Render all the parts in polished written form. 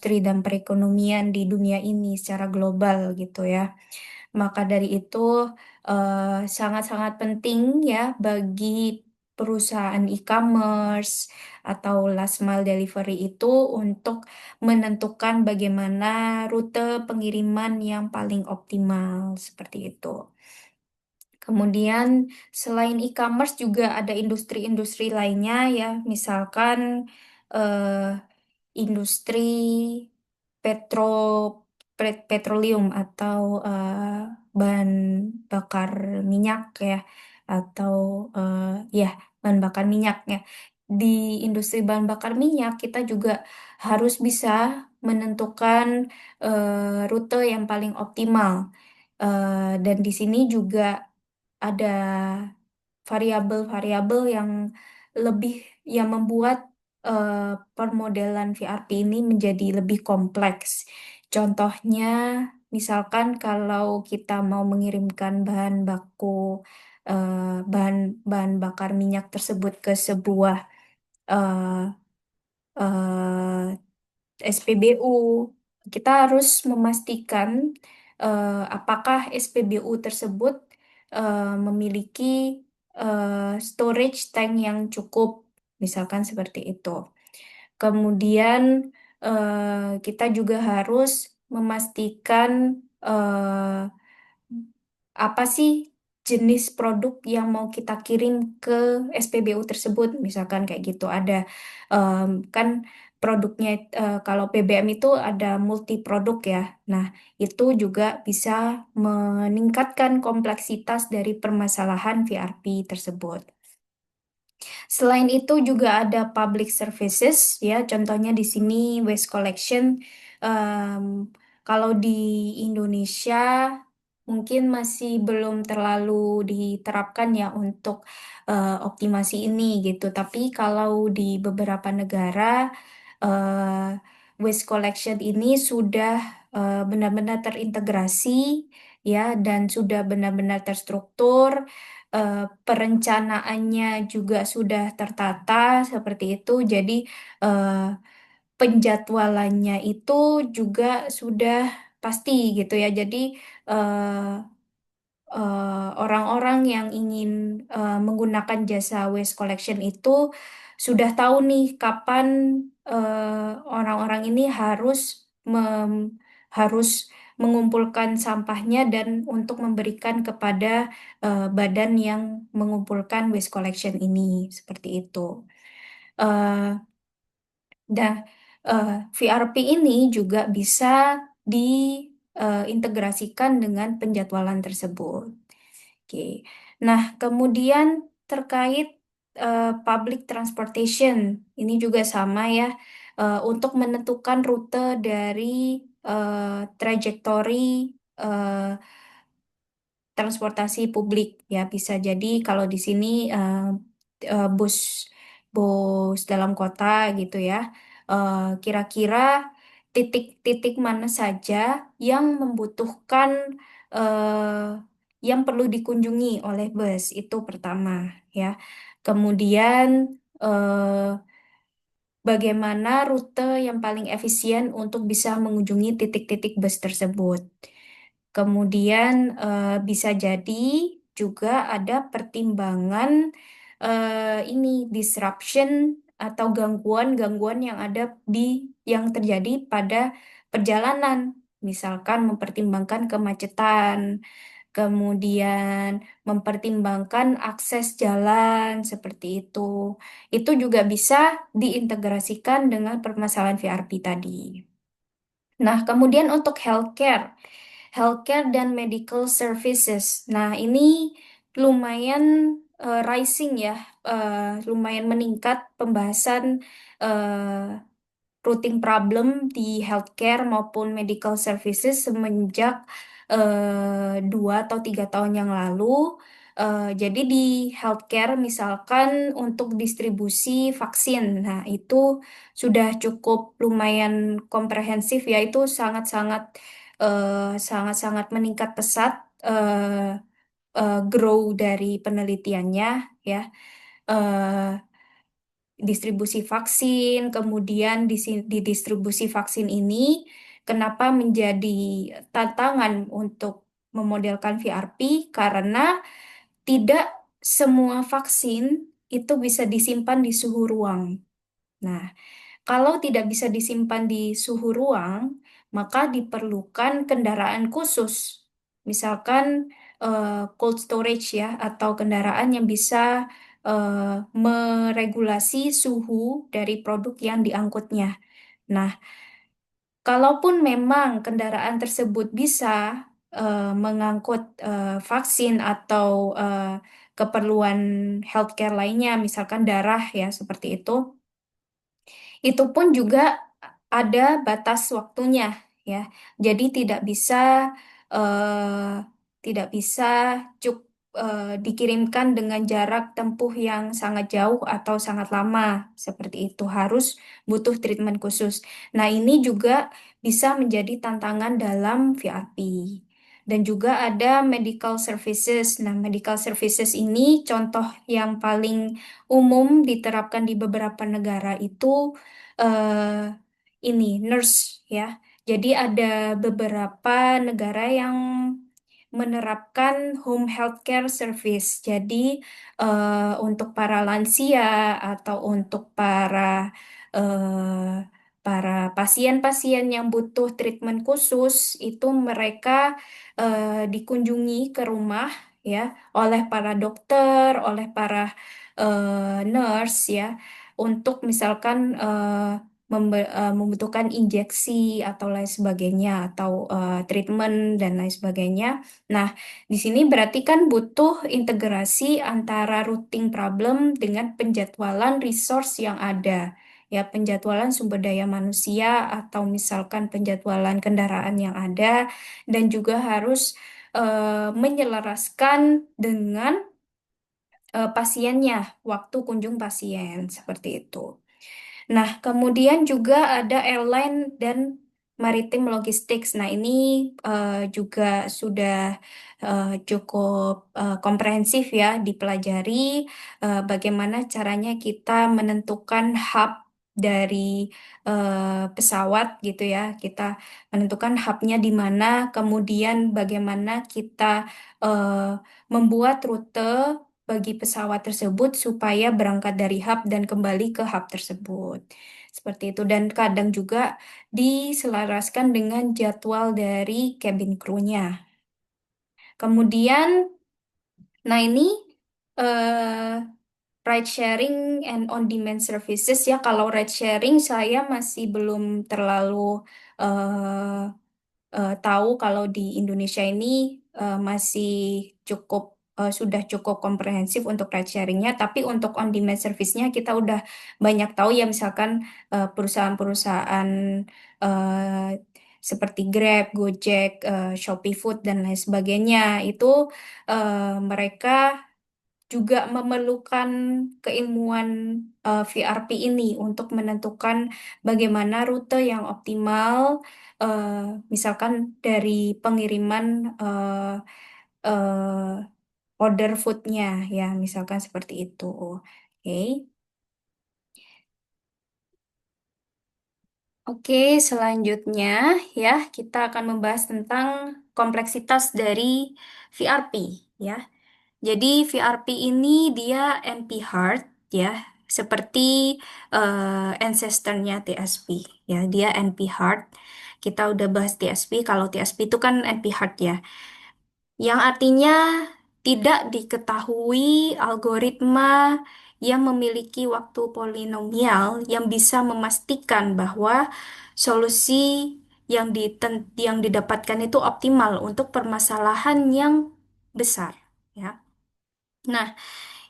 industri dan perekonomian di dunia ini secara global gitu ya. Maka dari itu sangat-sangat penting ya bagi perusahaan e-commerce atau last mile delivery itu untuk menentukan bagaimana rute pengiriman yang paling optimal seperti itu. Kemudian selain e-commerce juga ada industri-industri lainnya ya, misalkan eh, industri petro petroleum atau bahan bakar minyak ya, atau eh, ya bahan bakar minyaknya. Di industri bahan bakar minyak kita juga harus bisa menentukan rute yang paling optimal. Dan di sini juga ada variabel-variabel yang lebih yang membuat eh, permodelan VRP ini menjadi lebih kompleks. Contohnya, misalkan kalau kita mau mengirimkan bahan baku eh, bahan bahan bakar minyak tersebut ke sebuah eh, SPBU, kita harus memastikan apakah SPBU tersebut memiliki storage tank yang cukup, misalkan seperti itu. Kemudian kita juga harus memastikan eh, apa sih jenis produk yang mau kita kirim ke SPBU tersebut, misalkan kayak gitu. Ada kan produknya kalau BBM itu ada multi produk ya. Nah, itu juga bisa meningkatkan kompleksitas dari permasalahan VRP tersebut. Selain itu juga ada public services ya, contohnya di sini waste collection. Em, Kalau di Indonesia mungkin masih belum terlalu diterapkan ya untuk optimasi ini gitu. Tapi kalau di beberapa negara waste collection ini sudah benar-benar terintegrasi ya dan sudah benar-benar terstruktur, perencanaannya juga sudah tertata seperti itu. Jadi eh, penjadwalannya itu juga sudah pasti gitu ya. Jadi orang-orang yang ingin menggunakan jasa waste collection itu sudah tahu nih kapan orang-orang ini harus mengumpulkan sampahnya dan untuk memberikan kepada badan yang mengumpulkan waste collection ini seperti itu. Eh, Dah, VRP ini juga bisa diintegrasikan dengan penjadwalan tersebut. Oke. Nah, kemudian terkait public transportation, ini juga sama ya, untuk menentukan rute dari trajektori eh, transportasi publik ya bisa jadi kalau di sini bus bus dalam kota gitu ya. Kira-kira titik-titik mana saja yang membutuhkan yang perlu dikunjungi oleh bus itu pertama ya. Kemudian bagaimana rute yang paling efisien untuk bisa mengunjungi titik-titik bus tersebut. Kemudian bisa jadi juga ada pertimbangan ini disruption atau gangguan-gangguan yang ada yang terjadi pada perjalanan. Misalkan mempertimbangkan kemacetan, kemudian mempertimbangkan akses jalan seperti itu. Itu juga bisa diintegrasikan dengan permasalahan VRP tadi. Nah, kemudian untuk healthcare dan medical services. Nah, ini lumayan rising ya, lumayan meningkat pembahasan routing problem di healthcare maupun medical services semenjak 2 atau 3 tahun yang lalu. Jadi di healthcare misalkan untuk distribusi vaksin, nah itu sudah cukup lumayan komprehensif ya, itu sangat-sangat sangat-sangat meningkat pesat grow dari penelitiannya ya. Eh, distribusi vaksin, kemudian di distribusi vaksin ini kenapa menjadi tantangan untuk memodelkan VRP karena tidak semua vaksin itu bisa disimpan di suhu ruang. Nah, kalau tidak bisa disimpan di suhu ruang, maka diperlukan kendaraan khusus. Misalkan cold storage ya, atau kendaraan yang bisa meregulasi suhu dari produk yang diangkutnya. Nah, kalaupun memang kendaraan tersebut bisa mengangkut vaksin atau keperluan healthcare lainnya, misalkan darah ya, seperti itu pun juga ada batas waktunya ya. Jadi eh, tidak bisa cuk dikirimkan dengan jarak tempuh yang sangat jauh atau sangat lama seperti itu. Harus butuh treatment khusus. Nah, ini juga bisa menjadi tantangan dalam VRP. Dan juga ada medical services. Nah, medical services ini contoh yang paling umum diterapkan di beberapa negara itu ini nurse ya. Jadi ada beberapa negara yang menerapkan home healthcare service. Jadi untuk para lansia atau untuk para pasien-pasien yang butuh treatment khusus itu mereka dikunjungi ke rumah ya oleh para dokter, oleh para nurse ya untuk misalkan membutuhkan injeksi atau lain sebagainya atau treatment dan lain sebagainya. Nah, di sini berarti kan butuh integrasi antara routing problem dengan penjadwalan resource yang ada. Ya, penjadwalan sumber daya manusia atau misalkan penjadwalan kendaraan yang ada dan juga harus menyelaraskan dengan pasiennya, waktu kunjung pasien seperti itu. Nah, kemudian juga ada airline dan maritim logistics. Nah, ini juga sudah cukup komprehensif ya dipelajari bagaimana caranya kita menentukan hub dari pesawat gitu ya. Kita menentukan hubnya di mana, kemudian bagaimana kita eh, membuat rute bagi pesawat tersebut supaya berangkat dari hub dan kembali ke hub tersebut. Seperti itu. Dan kadang juga diselaraskan dengan jadwal dari cabin crew-nya. Kemudian, nah ini eh, ride sharing and on-demand services ya. Kalau ride sharing saya masih belum terlalu eh, tahu kalau di Indonesia ini masih cukup sudah cukup komprehensif untuk ride sharingnya, tapi untuk on demand service-nya kita udah banyak tahu ya misalkan perusahaan-perusahaan eh, seperti Grab, Gojek, Shopee Food dan lain sebagainya itu mereka juga memerlukan keilmuan VRP ini untuk menentukan bagaimana rute yang optimal, eh, misalkan dari pengiriman order foodnya, ya, misalkan seperti itu. Oke, Oke, selanjutnya ya kita akan membahas tentang kompleksitas dari VRP, ya. Jadi VRP ini dia NP hard ya, seperti ancestor-nya TSP ya. Dia NP hard. Kita udah bahas TSP. Kalau TSP itu kan NP hard ya, yang artinya tidak diketahui algoritma yang memiliki waktu polinomial yang bisa memastikan bahwa solusi yang didapatkan itu optimal untuk permasalahan yang besar ya. Nah,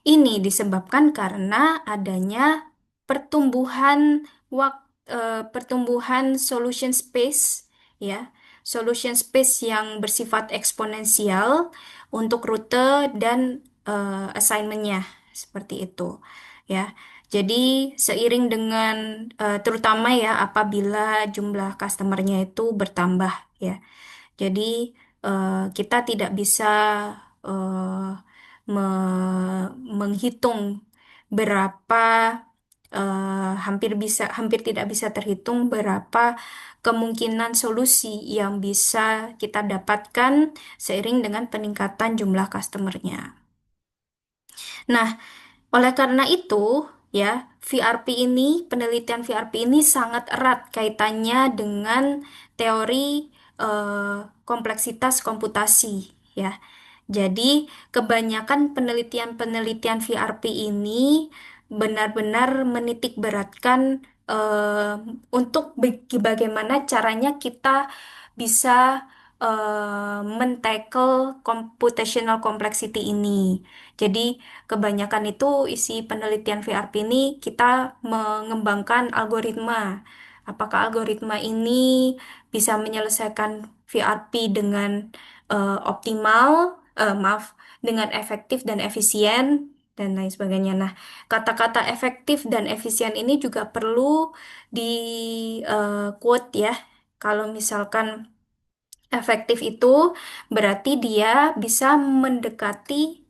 ini disebabkan karena adanya pertumbuhan pertumbuhan solution space ya. Solution space yang bersifat eksponensial untuk rute dan assignment-nya seperti itu ya. Jadi seiring dengan terutama ya apabila jumlah customernya itu bertambah ya. Jadi kita tidak bisa menghitung berapa hampir tidak bisa terhitung berapa kemungkinan solusi yang bisa kita dapatkan seiring dengan peningkatan jumlah customernya. Nah, oleh karena itu, ya, penelitian VRP ini sangat erat kaitannya dengan teori kompleksitas komputasi, ya. Jadi, kebanyakan penelitian-penelitian VRP ini benar-benar menitik beratkan untuk bagaimana caranya kita bisa men-tackle computational complexity ini. Jadi, kebanyakan itu isi penelitian VRP ini kita mengembangkan algoritma. Apakah algoritma ini bisa menyelesaikan VRP dengan optimal, maaf, dengan efektif dan efisien, dan lain sebagainya. Nah, kata-kata efektif dan efisien ini juga perlu di quote ya. Kalau misalkan efektif itu berarti dia bisa mendekati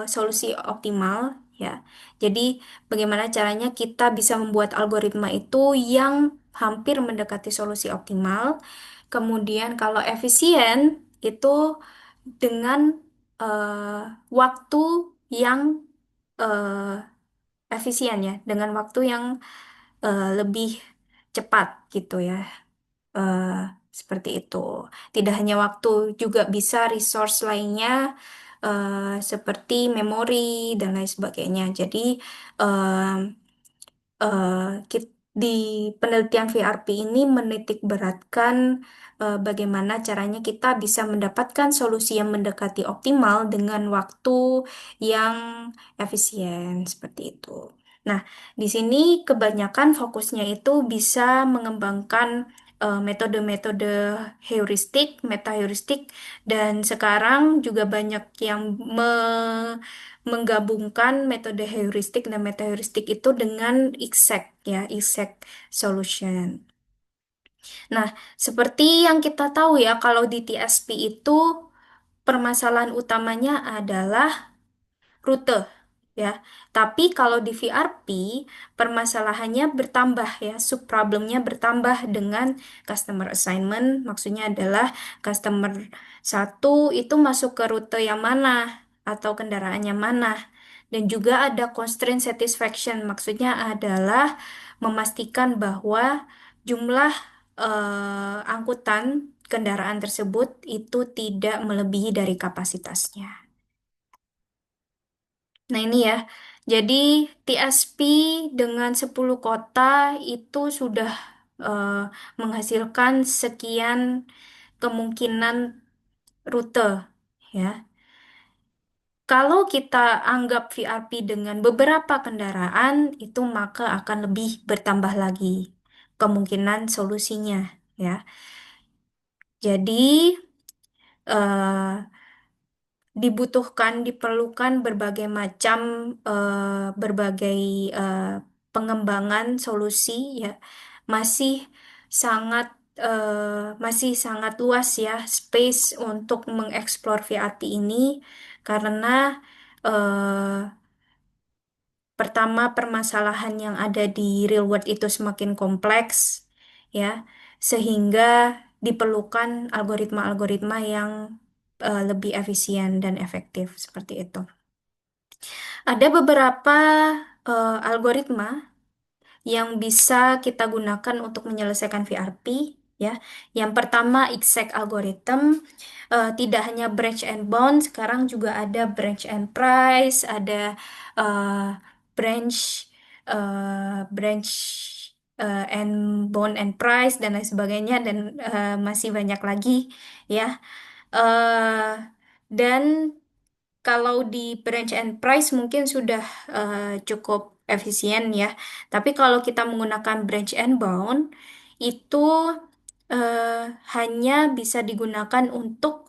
solusi optimal ya. Jadi bagaimana caranya kita bisa membuat algoritma itu yang hampir mendekati solusi optimal. Kemudian kalau efisien itu dengan waktu yang eh, efisien ya, dengan waktu yang lebih cepat gitu ya. eh, Seperti itu. Tidak hanya waktu, juga bisa resource lainnya seperti memori dan lain sebagainya. Jadi eh, eh, di penelitian VRP ini menitik beratkan bagaimana caranya kita bisa mendapatkan solusi yang mendekati optimal dengan waktu yang efisien seperti itu. Nah, di sini kebanyakan fokusnya itu bisa mengembangkan metode-metode heuristik, meta heuristik, dan sekarang juga banyak yang menggabungkan metode heuristik dan meta heuristik itu dengan exact ya, exact solution. Nah, seperti yang kita tahu ya, kalau di TSP itu permasalahan utamanya adalah rute ya. Tapi kalau di VRP permasalahannya bertambah ya, subproblemnya bertambah dengan customer assignment. Maksudnya adalah customer satu itu masuk ke rute yang mana atau kendaraannya mana. Dan juga ada constraint satisfaction. Maksudnya adalah memastikan bahwa jumlah angkutan kendaraan tersebut itu tidak melebihi dari kapasitasnya. Nah ini ya, jadi TSP dengan 10 kota itu sudah eh, menghasilkan sekian kemungkinan rute ya. Kalau kita anggap VRP dengan beberapa kendaraan, itu maka akan lebih bertambah lagi kemungkinan solusinya ya. Jadi eh, diperlukan berbagai eh, pengembangan solusi ya, masih sangat masih sangat luas ya space untuk mengeksplor VRT ini karena eh, pertama permasalahan yang ada di real world itu semakin kompleks ya, sehingga diperlukan algoritma-algoritma yang lebih efisien dan efektif seperti itu. Ada beberapa algoritma yang bisa kita gunakan untuk menyelesaikan VRP ya. Yang pertama exact algorithm. Tidak hanya branch and bound, sekarang juga ada branch and price, ada eh, branch branch and bound and price dan lain sebagainya dan masih banyak lagi ya. Eh, dan kalau di branch and price mungkin sudah cukup efisien ya. Tapi kalau kita menggunakan branch and bound itu eh, hanya bisa digunakan untuk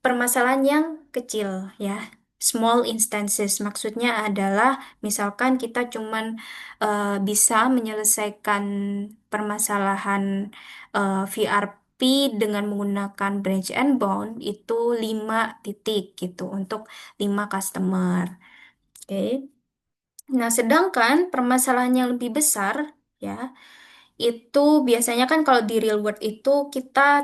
permasalahan yang kecil ya. Small instances maksudnya adalah misalkan kita cuman bisa menyelesaikan permasalahan VRP dengan menggunakan branch and bound itu 5 titik gitu untuk 5 customer. Oke. Nah, sedangkan permasalahan yang lebih besar ya, itu biasanya kan kalau di real world itu kita